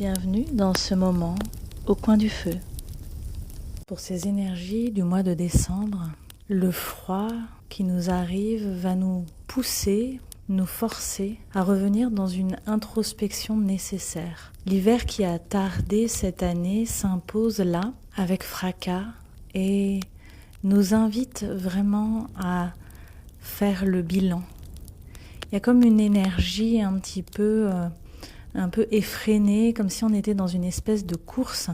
Bienvenue dans ce moment au coin du feu. Pour ces énergies du mois de décembre, le froid qui nous arrive va nous pousser, nous forcer à revenir dans une introspection nécessaire. L'hiver qui a tardé cette année s'impose là avec fracas et nous invite vraiment à faire le bilan. Il y a comme une énergie un peu effrénée, comme si on était dans une espèce de course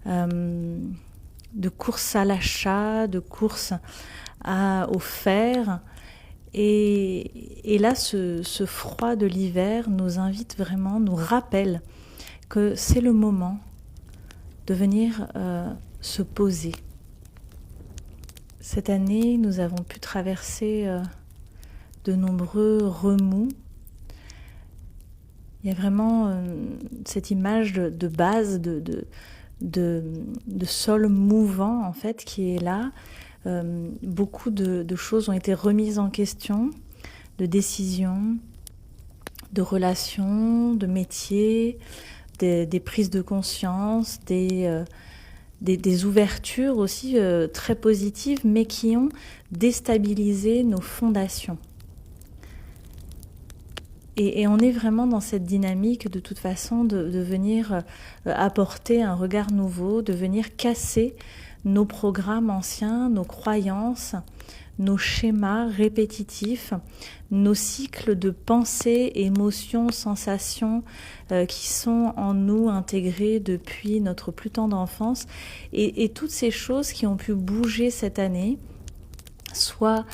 à l'achat, de course au faire. Et là, ce froid de l'hiver nous invite vraiment, nous rappelle que c'est le moment de venir se poser. Cette année, nous avons pu traverser de nombreux remous. Il y a vraiment cette image de base, de sol mouvant en fait qui est là. Beaucoup de choses ont été remises en question, de décisions, de relations, de métiers, des prises de conscience, des ouvertures aussi très positives, mais qui ont déstabilisé nos fondations. Et on est vraiment dans cette dynamique de toute façon de venir apporter un regard nouveau, de venir casser nos programmes anciens, nos croyances, nos schémas répétitifs, nos cycles de pensées, émotions, sensations qui sont en nous intégrés depuis notre plus tendre enfance et toutes ces choses qui ont pu bouger cette année, soit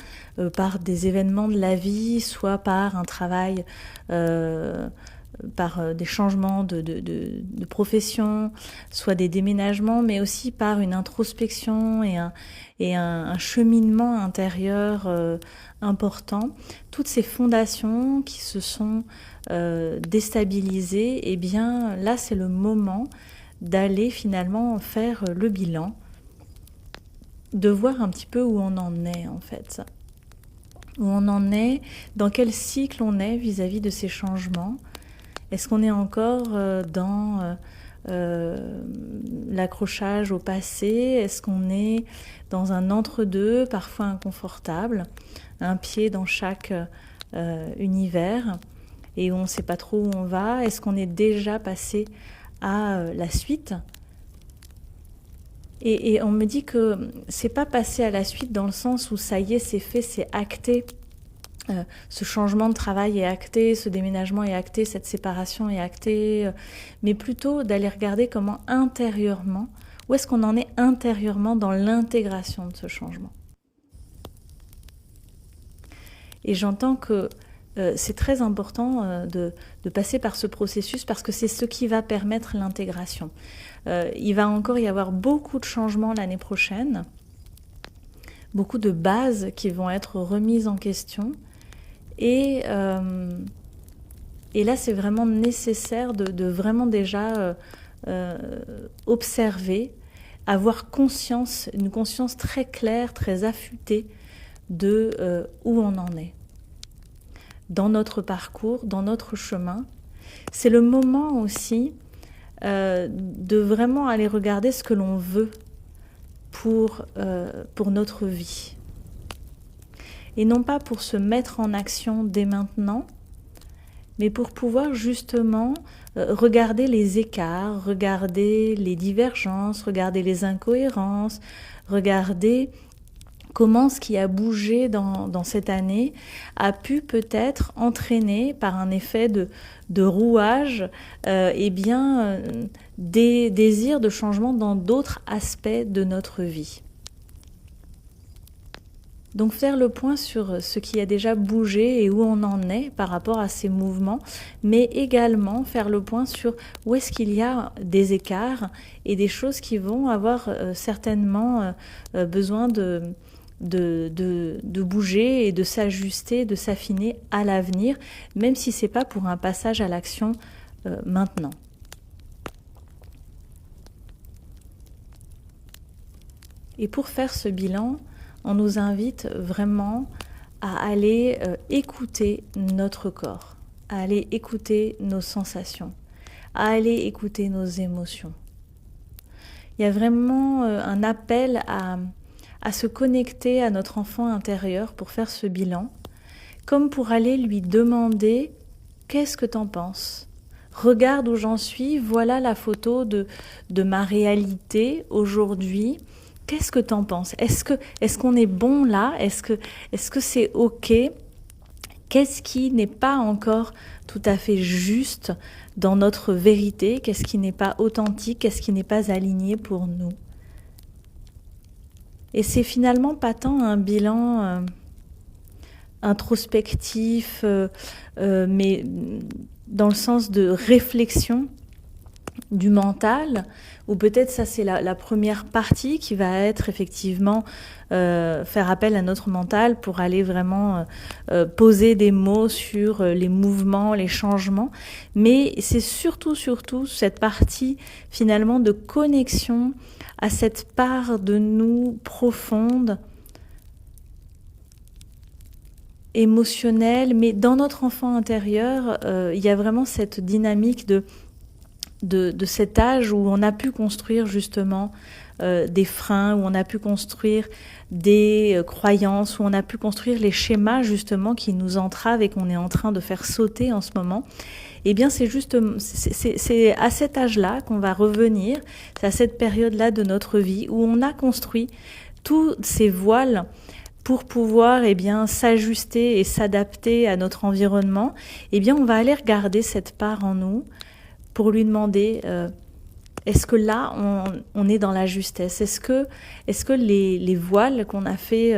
par des événements de la vie, soit par un travail, par des changements de profession, soit des déménagements, mais aussi par une introspection et un cheminement intérieur important. Toutes ces fondations qui se sont déstabilisées, et bien là c'est le moment d'aller finalement faire le bilan, de voir un petit peu où on en est en fait. Où on en est, dans quel cycle on est vis-à-vis de ces changements. Est-ce qu'on est encore dans l'accrochage au passé? Est-ce qu'on est dans un entre-deux, parfois inconfortable, un pied dans chaque univers et où on ne sait pas trop où on va? Est-ce qu'on est déjà passé à la suite? Et on me dit que c'est pas passé à la suite dans le sens où ça y est, c'est fait, c'est acté. Ce changement de travail est acté, ce déménagement est acté, cette séparation est actée, mais plutôt d'aller regarder comment intérieurement, où est-ce qu'on en est intérieurement dans l'intégration de ce changement. Et j'entends que c'est très important de passer par ce processus parce que c'est ce qui va permettre l'intégration. Il va encore y avoir beaucoup de changements l'année prochaine, beaucoup de bases qui vont être remises en question. Et là, c'est vraiment nécessaire de vraiment déjà observer, avoir conscience, une conscience très claire, très affûtée de où on en est. Dans notre parcours, dans notre chemin. C'est le moment aussi de vraiment aller regarder ce que l'on veut pour notre vie. Et non pas pour se mettre en action dès maintenant, mais pour pouvoir justement regarder les écarts, regarder les divergences, regarder les incohérences, regarder comment ce qui a bougé dans cette année a pu peut-être entraîner par un effet de rouage des désirs de changement dans d'autres aspects de notre vie. Donc faire le point sur ce qui a déjà bougé et où on en est par rapport à ces mouvements, mais également faire le point sur où est-ce qu'il y a des écarts et des choses qui vont avoir certainement besoin de bouger et de s'ajuster, de s'affiner à l'avenir, même si ce n'est pas pour un passage à l'action maintenant. Et pour faire ce bilan, on nous invite vraiment à aller écouter notre corps, à aller écouter nos sensations, à aller écouter nos émotions. Il y a vraiment un appel à se connecter à notre enfant intérieur pour faire ce bilan, comme pour aller lui demander « Qu'est-ce que t'en penses ? Regarde où j'en suis, voilà la photo de ma réalité aujourd'hui. Qu'est-ce que t'en penses ? Est-ce qu'on est bon là ? Est-ce que c'est OK ? Qu'est-ce qui n'est pas encore tout à fait juste dans notre vérité ? Qu'est-ce qui n'est pas authentique ? Qu'est-ce qui n'est pas aligné pour nous ? Et c'est finalement pas tant un bilan introspectif, mais dans le sens de réflexion du mental, ou peut-être ça c'est la première partie qui va être effectivement faire appel à notre mental pour aller vraiment poser des mots sur les mouvements, les changements, mais c'est surtout cette partie finalement de connexion à cette part de nous profonde, émotionnelle, mais dans notre enfant intérieur, il y a vraiment cette dynamique de cet âge où on a pu construire justement des freins, où on a pu construire des croyances, où on a pu construire les schémas justement qui nous entravent et qu'on est en train de faire sauter en ce moment. Eh bien c'est à cet âge-là qu'on va revenir, c'est à cette période-là de notre vie où on a construit tous ces voiles pour pouvoir s'ajuster et s'adapter à notre environnement. Eh bien on va aller regarder cette part en nous pour lui demander est-ce que là on est dans la justesse, est-ce que les voiles qu'on a fait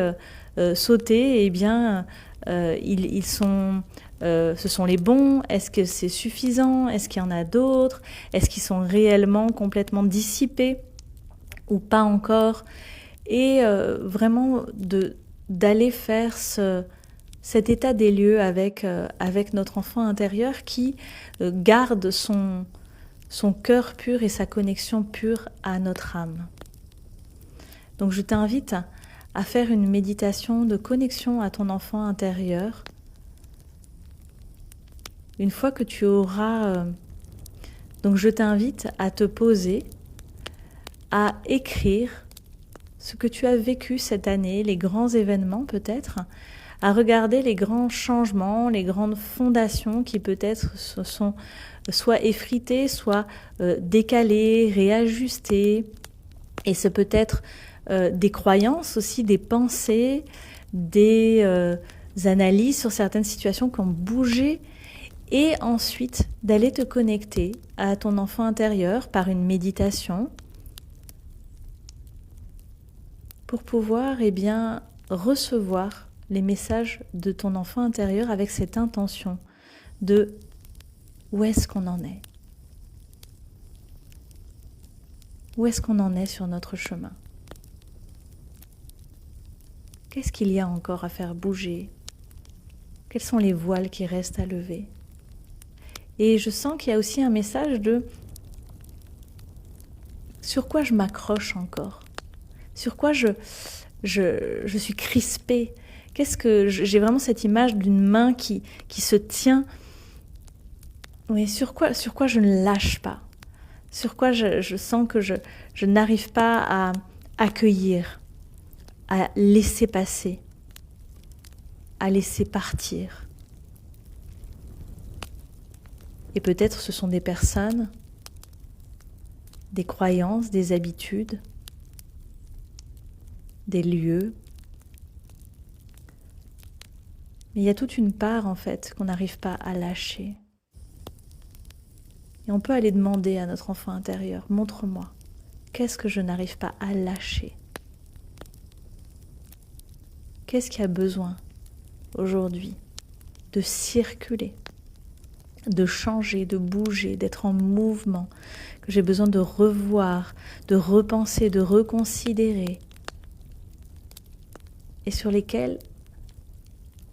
sauter, ils sont ce sont les bons, est-ce que c'est suffisant, est-ce qu'il y en a d'autres, est-ce qu'ils sont réellement complètement dissipés ou pas encore, et vraiment d'aller faire cet état des lieux avec notre enfant intérieur qui garde son cœur pur et sa connexion pure à notre âme. Donc je t'invite à faire une méditation de connexion à ton enfant intérieur. Une fois que tu auras... donc je t'invite à te poser, à écrire ce que tu as vécu cette année, les grands événements peut-être, à regarder les grands changements, les grandes fondations qui peut-être se sont soit effritées, soit décalées, réajustées. Et c'est peut-être des croyances aussi, des pensées, des analyses sur certaines situations qui ont bougé. Et ensuite, d'aller te connecter à ton enfant intérieur par une méditation pour pouvoir recevoir les messages de ton enfant intérieur avec cette intention de où est-ce qu'on en est ? Où est-ce qu'on en est sur notre chemin ? Qu'est-ce qu'il y a encore à faire bouger ? Quels sont les voiles qui restent à lever ? Et je sens qu'il y a aussi un message de sur quoi je m'accroche encore ? Sur quoi je suis crispée ? Qu'est-ce que j'ai vraiment cette image d'une main qui se tient. Oui, sur quoi je ne lâche pas ? Sur quoi je sens que je n'arrive pas à accueillir, à laisser passer, à laisser partir. Et peut-être ce sont des personnes, des croyances, des habitudes, des lieux. Mais il y a toute une part en fait qu'on n'arrive pas à lâcher. Et on peut aller demander à notre enfant intérieur, montre-moi, qu'est-ce que je n'arrive pas à lâcher ? Qu'est-ce qui a besoin aujourd'hui de circuler, de changer, de bouger, d'être en mouvement, que j'ai besoin de revoir, de repenser, de reconsidérer, et sur lesquels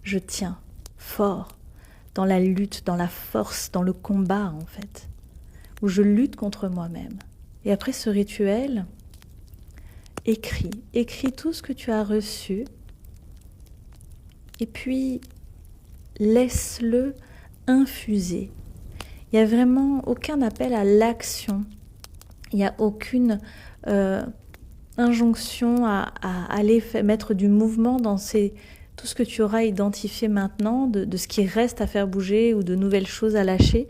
je tiens fort dans la lutte, dans la force, dans le combat en fait, où je lutte contre moi-même. Et après ce rituel, écris tout ce que tu as reçu, et puis laisse-le infuser. Il n'y a vraiment aucun appel à l'action. Il n'y a aucune injonction à aller mettre du mouvement dans tout ce que tu auras identifié maintenant, de ce qui reste à faire bouger ou de nouvelles choses à lâcher.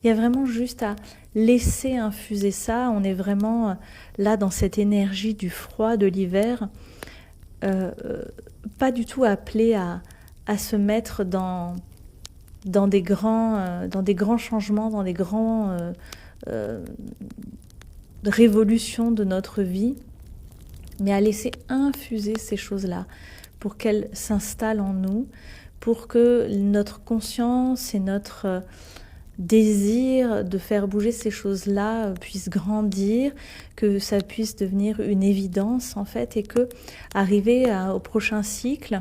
Il y a vraiment juste à laisser infuser ça. On est vraiment là dans cette énergie du froid, de l'hiver. Pas du tout appelé à se mettre dans des grands changements, dans des grands révolutions de notre vie, mais à laisser infuser ces choses-là pour qu'elles s'installent en nous, pour que notre conscience et notre désir de faire bouger ces choses-là puisse grandir, que ça puisse devenir une évidence en fait, et que arriver au prochain cycle,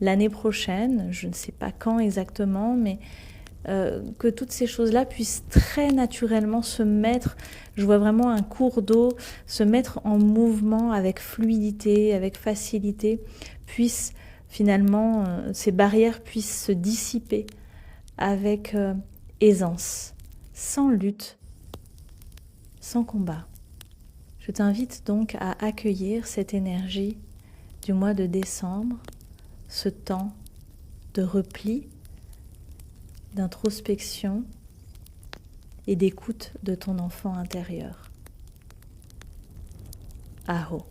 l'année prochaine, je ne sais pas quand exactement, mais que toutes ces choses-là puissent très naturellement se mettre, je vois vraiment un cours d'eau se mettre en mouvement avec fluidité, avec facilité, puissent finalement, ces barrières puissent se dissiper avec aisance, sans lutte, sans combat. Je t'invite donc à accueillir cette énergie du mois de décembre, ce temps de repli, d'introspection et d'écoute de ton enfant intérieur. Aho.